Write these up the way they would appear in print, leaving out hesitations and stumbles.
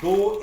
2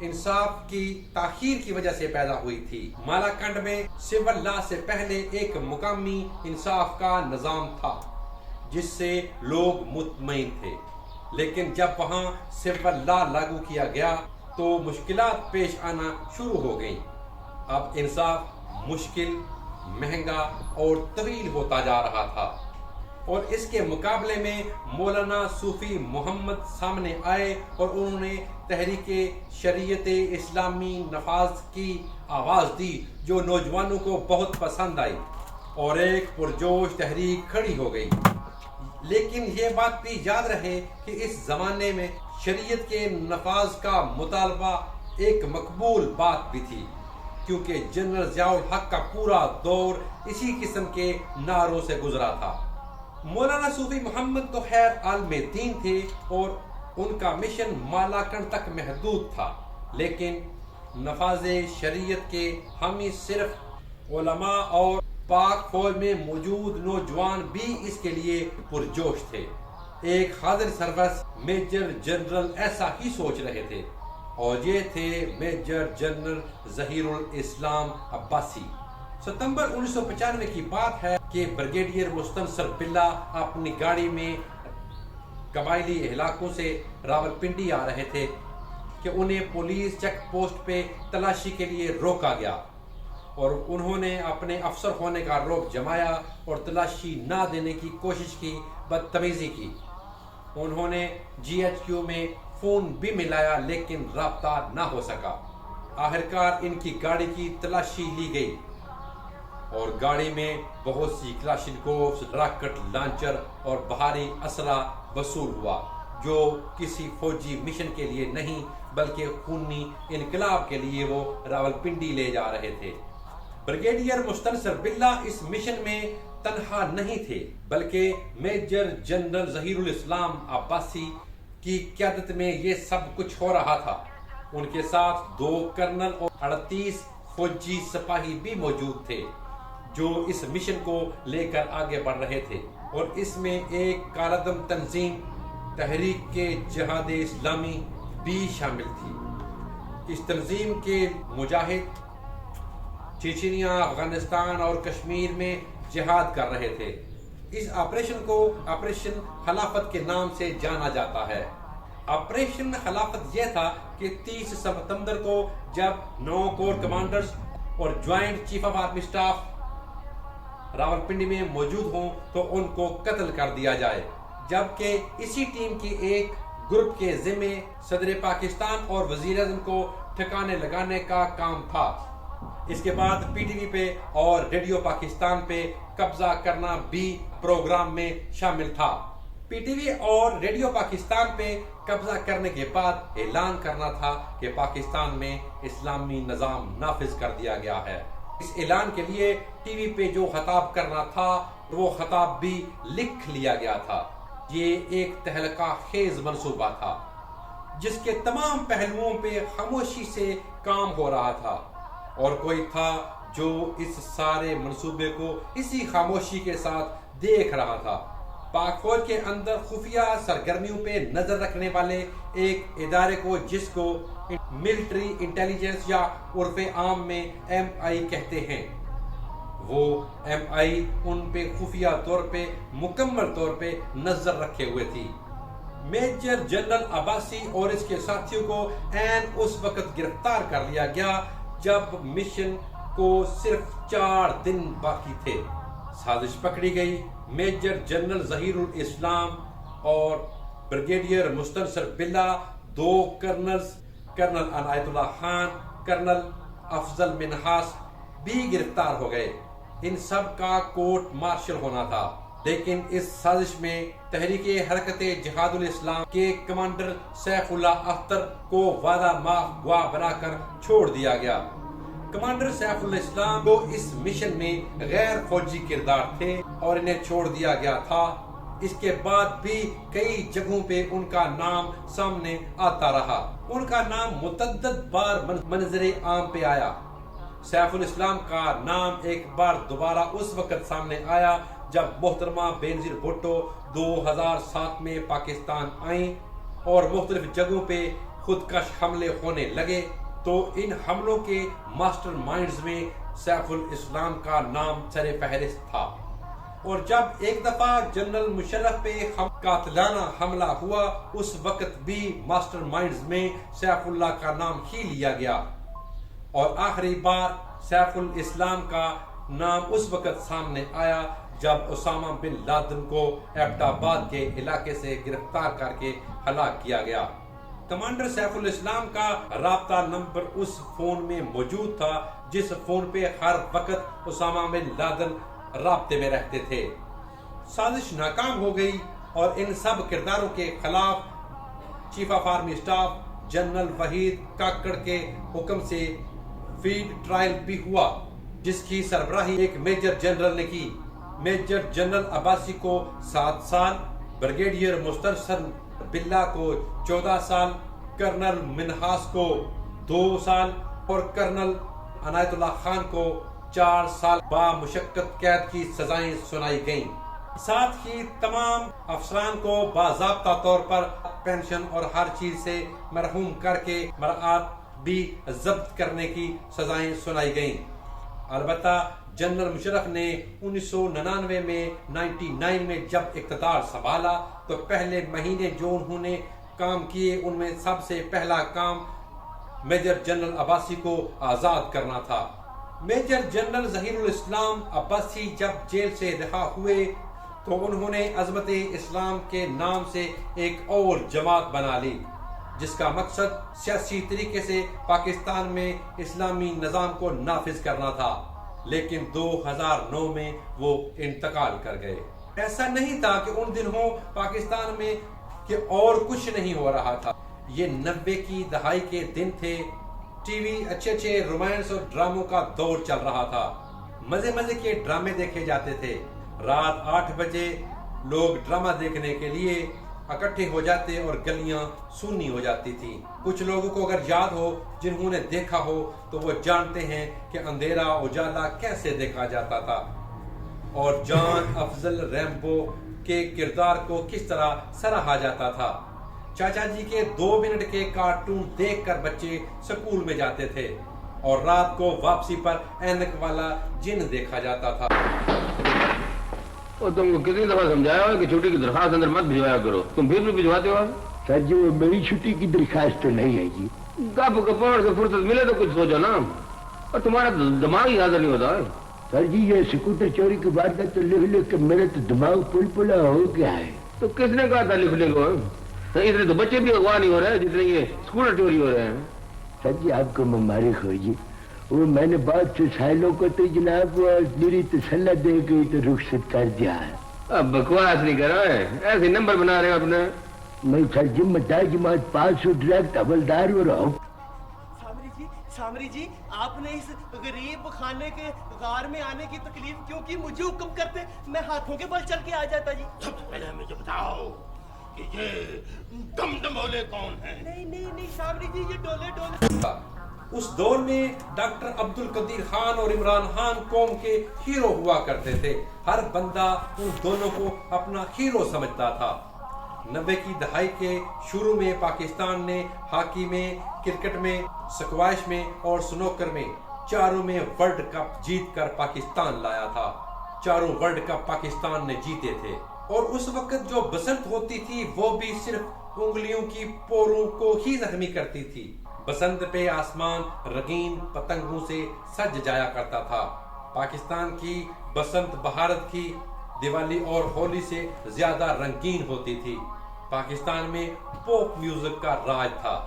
انصاف کی تاخیر کی وجہ سے پیدا ہوئی تھی۔ مالاکنڈ میں سول لا سے پہلے ایک مقامی انصاف کا نظام تھا جس سے لوگ مطمئن تھے، لیکن جب وہاں سول لا لاگو کیا گیا تو مشکلات پیش آنا شروع ہو گئیں۔ اب انصاف مشکل، مہنگا اور طویل ہوتا جا رہا تھا، اور اس کے مقابلے میں مولانا صوفی محمد سامنے آئے اور انہوں نے تحریک شریعت اسلامی نفاذ کی آواز دی جو نوجوانوں کو بہت پسند آئی اور ایک پرجوش تحریک کھڑی ہو گئی۔ لیکن یہ بات بھی یاد رہے کہ اس زمانے میں شریعت کے نفاذ کا مطالبہ ایک مقبول بات بھی تھی، کیونکہ جنرل ضیاء الحق کا پورا دور اسی قسم کے نعروں سے گزرا تھا۔ مولانا صوفی محمد تو خیر عالم دین تھے اور ان کا مشن مالاکنڈ تک محدود تھا، لیکن نفاذ شریعت کے حامی صرف علماء اور پاک فوج میں موجود نوجوان بھی اس کے لیے پرجوش تھے۔ ایک حاضر سربراہ میجر جنرل ایسا ہی سوچ رہے تھے، اور یہ تھے میجر جنرل ظہیر الاسلام عباسی۔ ستمبر 1995 کی بات ہے کہ بریگیڈیئر مستنصر باللہ اپنی گاڑی میں قبائلی علاقوں سے راولپنڈی آ رہے تھے کہ انہیں پولیس چیک پوسٹ پہ تلاشی کے لیے روکا گیا، اور انہوں نے اپنے افسر ہونے کا رعب جمایا اور تلاشی نہ دینے کی کوشش کی، بدتمیزی کی۔ انہوں نے جی ایچ کیو میں فون بھی ملایا لیکن رابطہ نہ ہو سکا۔ آخرکار ان کی گاڑی کی تلاشی لی گئی اور گاڑی میں بہت سی کلاشنکوفز، راکٹ لانچر اور بھاری اسلحہ وصول ہوا جو کسی فوجی مشن کے لیے نہیں بلکہ خونی انقلاب کے لیے وہ راولپنڈی لے جا رہے تھے۔ بریگیڈیئر مستنصر باللہ اس مشن میں تنہا نہیں تھے، بلکہ میجر جنرل ظہیر الاسلام عباسی کی قیادت میں یہ سب کچھ ہو رہا تھا۔ ان کے ساتھ 2 کرنل اور 38 فوجی سپاہی بھی موجود تھے جو اس مشن کو لے کر آگے بڑھ رہے تھے، اور اس میں ایک کالعدم تنظیم تحریک کے جہاد اسلامی بھی شامل تھی۔ اس تنظیم کے مجاہد چیچینیا، افغانستان اور کشمیر میں جہاد کر رہے تھے۔ اس آپریشن کو آپریشن خلافت کے نام سے جانا جاتا ہے۔ آپریشن خلافت یہ تھا کہ 30 ستمبر کو جب 9 کور کمانڈرز اور joint chief of army staff Rawalpindi میں موجود ہوں تو ان کو قتل کر دیا جائے، جبکہ اسی ٹیم کی ایک گروپ کے ذمے صدر پاکستان اور وزیر اعظم کو ٹھکانے لگانے کا کام تھا۔ اس کے بعد پی ٹی وی پہ اور ریڈیو پاکستان پہ قبضہ کرنا بھی پروگرام میں شامل تھا۔ پی ٹی وی اور ریڈیو پاکستان پہ قبضہ کرنے کے بعد اعلان کرنا تھا کہ پاکستان میں اسلامی نظام نافذ کر دیا گیا ہے۔ اس اعلان کے لیے ٹی وی پہ جو خطاب کرنا تھا وہ خطاب بھی لکھ لیا گیا تھا۔ یہ ایک تہلکہ خیز منصوبہ تھا جس کے تمام پہلوؤں پہ خاموشی سے کام ہو رہا تھا، اور کوئی تھا جو اس سارے منصوبے کو اسی خاموشی کے ساتھ دیکھ رہا تھا۔ پاک فوج کے اندر خفیہ سرگرمیوں پہ نظر رکھنے والے ایک ادارے کو جس کو ملٹری انٹیلیجنس یا عرف عام میں ایم آئی کہتے ہیں، وہ ایم آئی ان پہ خفیہ طور پہ مکمل طور پہ نظر رکھے ہوئے تھی۔ میجر جنرل عباسی اور اس کے ساتھیوں کو عین اس وقت گرفتار کر لیا گیا جب مشن کو صرف 4 دن باقی تھے۔ سازش پکڑی گئی۔ میجر جنرل ظہیر الاسلام اور بریگیڈیئر مستنصر باللہ، 2 کرنلز، کرنل عنایت اللہ خان، کرنل افضل منہاس بھی گرفتار ہو گئے۔ ان سب کا کورٹ مارشل ہونا تھا، لیکن اس سازش میں تحریک حرکت جہاد الاسلام کے کمانڈر سیف اللہ اختر کو وعدہ معاف گواہ بنا کر چھوڑ دیا گیا۔ کمانڈر سیف اللہ اسلام کو اس مشن میں غیر فوجی کردار تھے اور انہیں چھوڑ دیا گیا تھا۔ اس کے بعد بھی کئی جگہوں پہ ان کا نام سامنے آتا رہا۔ ان کا نام متعدد بار منظر عام پہ آیا۔ سیف الاسلام کا نام ایک بار دوبارہ اس وقت سامنے آیا جب محترمہ بینظیر بھٹو 2007 میں پاکستان آئیں اور مختلف جگہوں پہ خودکش حملے ہونے لگے۔ تو ان حملوں کے ماسٹر مائنڈز میں سیف الاسلام کا نام سر فہرست تھا، اور جب ایک دفعہ جنرل مشرف پہ قاتلانہ حملہ ہوا اس وقت بھی ماسٹر مائنڈز میں سیف اللہ کا نام ہی لیا گیا، اور آخری بار سیف الاسلام کا نام اس وقت سامنے آیا جب اسامہ بن لادن کو ایبٹ آباد کے علاقے سے گرفتار کر کے ہلاک کیا گیا۔ کمانڈر سیف الاسلام کا رابطہ نمبر اس فون میں موجود تھا جس فون پہ ہر وقت اسامہ بن لادن رابطے میں رہتے تھے۔ سازش ناکام ہو گئی اور ان سب کرداروں کے خلاف chief of army staff general Waheed Kakar کے حکم سے فیلڈ ٹرائل بھی ہوا، جس کی سربراہی ایک میجر جنرل نے کی۔ میجر جنرل عباسی کو 7 سال، بریگیڈیئر مسترسل بلّہ کو 14 سال، کرنل منہاس کو 2 سال اور کرنل عنایت اللہ خان کو 4 سال با مشقت قید کی سزائیں سنائی گئیں۔ ساتھ ہی تمام افسران کو باضابطہ طور پر پینشن اور ہر چیز سے محروم کر کے مراعات بھی ضبط کرنے کی سزائیں سنائی گئیں۔ البتہ جنرل مشرف نے 1999 میں 99 میں جب اقتدار سنبھالا تو پہلے مہینے جو انہوں نے کام کیے ان میں سب سے پہلا کام میجر جنرل عباسی کو آزاد کرنا تھا۔ میجر جنرل ظہیر الاسلام عباسی جب جیل سے رہا ہوئے تو انہوں نے عظمت اسلام کے نام سے ایک اور جماعت بنا لی جس کا مقصد سیاسی طریقے سے پاکستان میں اسلامی نظام کو نافذ کرنا تھا، لیکن 2009 میں وہ انتقال کر گئے۔ ایسا نہیں تھا کہ ان دنوں پاکستان میں کہ اور کچھ نہیں ہو رہا تھا، یہ 90 کی دہائی کے دن تھے، ٹی وی اچھے رومانس اور ڈراموں کا دور چل رہا تھا، مزے کے ڈرامے دیکھے جاتے تھے، رات 8 بجے لوگ ڈرامہ دیکھنے کے لیے اکٹھے ہو جاتے اور گلیاں سونی ہو جاتی تھی۔ کچھ لوگوں کو اگر یاد ہو جنہوں نے دیکھا ہو تو وہ جانتے ہیں کہ اندھیرا اجالا کیسے دیکھا جاتا تھا اور جان افضل ریمبو کے کردار کو کس طرح سراہا جاتا تھا۔ چاچا جی کے 2 منٹ کے کارٹون دیکھ کر بچے سکول میں جاتے تھے اور رات کو واپسی پر اینک والا جن دیکھا جاتا تھا۔ اور تم کو کتنی دفعہ سمجھایا ہو کہ چھٹی کی درخواست اندر مت بھجوایا کرو، تم پھر بھی بھجواتے ہو؟ سر جی وہ میری چھٹی کی درخواست تو نہیں ہے جی۔ گپ گپڑ سے فرصت ملے تو کچھ سوچو نا، اور تمہارا دماغ ہی حاضر نہیں ہوتا ہے۔ سر جی یہ اسکوٹر چوری کی واردات تو لکھ کے میرا تو دماغ پلا ہو گیا ہے۔ تو کس نے کہا تھا لکھنے کو؟ اتنے تو بچے بھی اغوا نہیں ہو رہے جتنے یہ اسکوٹر چوری ہو رہے ہیں۔ سر جی آپ کو مبارک ہو جی، وہ میں نے بہت سے سائلوں کو تو جناب میری تسلی دے گئی تو رخصت کر دیا ہے۔ اب بکواس نہیں کر رہا ہے، ایسے نمبر بنا رہے ہو اپنے۔ میں سر جی مٹا جماعت 500 ڈائریکٹ حوالدار ہو رہا ہوں۔ سامری جی آپ نے اس غریب خانے کے غار میں آنے کی تکلیف کیوں کی؟ مجھے حکم کرتے میں ہاتھوں کے بل چل کے آ جاتا جی۔ سب سے پہلے مجھے بتاؤ کہ یہ دمدمولے کون ہیں؟ نہیں سامری جی یہ ڈولے اس دور میں ڈاکٹر عبد القدیر خان اور عمران خان قوم کے ہیرو ہوا کرتے تھے، ہر بندہ ان دونوں کو اپنا ہیرو سمجھتا تھا۔ 90 کی دہائی کے شروع میں پاکستان نے ہاکی میں، کرکٹ میں، سکواش میں اور سنوکر میں چاروں میں ورلڈ کپ جیت کر پاکستان لایا تھا۔ چاروں ورلڈ کپ پاکستان نے جیتے تھے، اور اس وقت جو بسنت ہوتی تھی وہ بھی صرف انگلیوں کی پوروں کو ہی زخمی کرتی تھی۔ بسنت پہ آسمان رنگین پتنگوں سے سج جایا کرتا تھا۔ پاکستان کی بسنت بھارت کی دیوالی اور ہولی سے زیادہ رنگین ہوتی تھی۔ پاکستان میں پوپ میوزک کا راج تھا،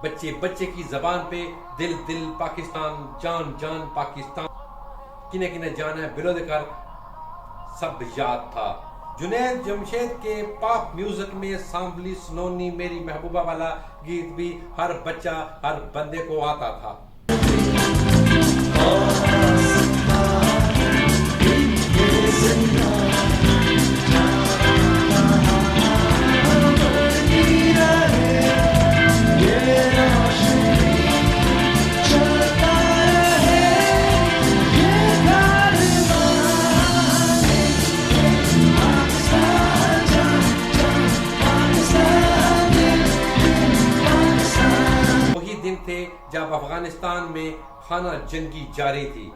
بچے کی زبان پہ دل پاکستان، جان پاکستان، کنے جانا بلند کر سب یاد تھا۔ جنید جمشید کے پاپ میوزک میں سانبلی سنونی میری محبوبہ والا گیت بھی ہر بچہ، ہر بندے کو آتا تھا۔ جب افغانستان میں خانہ جنگی جاری تھی۔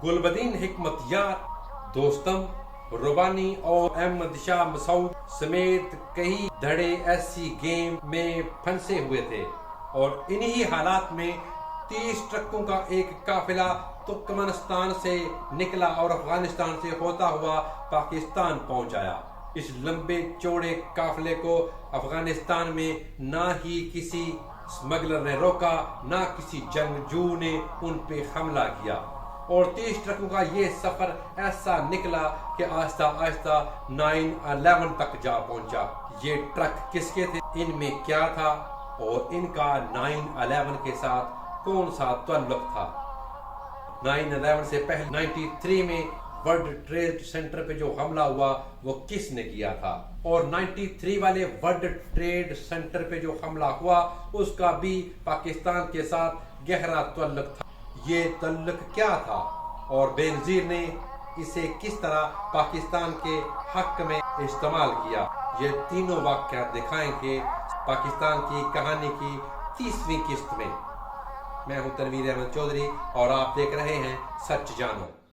گلبدین حکمت یار، دوستم، ربانی اور احمد شاہ مسعود سمیت کئی دھڑے ایسی گیم میں پھنسے ہوئے تھے، اور انہی حالات میں 30 ٹرکوں کا ایک قافلہ ترکمانستان سے نکلا اور افغانستان سے ہوتا ہوا پاکستان پہنچ آیا۔ اس لمبے چوڑے قافلے کو افغانستان میں نہ ہی کسی اسمگلر نے روکا، نہ کسی جنگجو نے ان پہ حملہ کیا، اور 30 ٹرکوں کا یہ سفر ایسا نکلا کہ آہستہ آہستہ 9/11 تک جا پہنچا۔ یہ ٹرک کس کے تھے، ان میں کیا تھا، اور ان کا 9/11 کے ساتھ کون سا تعلق تھا؟ 9/11 سے پہلے 93 میں ورلڈ ٹریڈ سینٹر پہ جو حملہ ہوا وہ کس نے کیا تھا، اور 93 والے ورلڈ ٹریڈ سینٹر پہ جو حملہ ہوا اس کا بھی پاکستان کے ساتھ گہرا تعلق تھا۔ یہ تعلق کیا تھا، اور بینظیر نے اسے کس طرح پاکستان کے حق میں استعمال کیا؟ یہ تینوں واقعات دکھائیں گے پاکستان کی کہانی کی 30ویں قسط میں۔ میں ہوں تنویر احمد چودھری اور آپ دیکھ رہے ہیں سچ جانو۔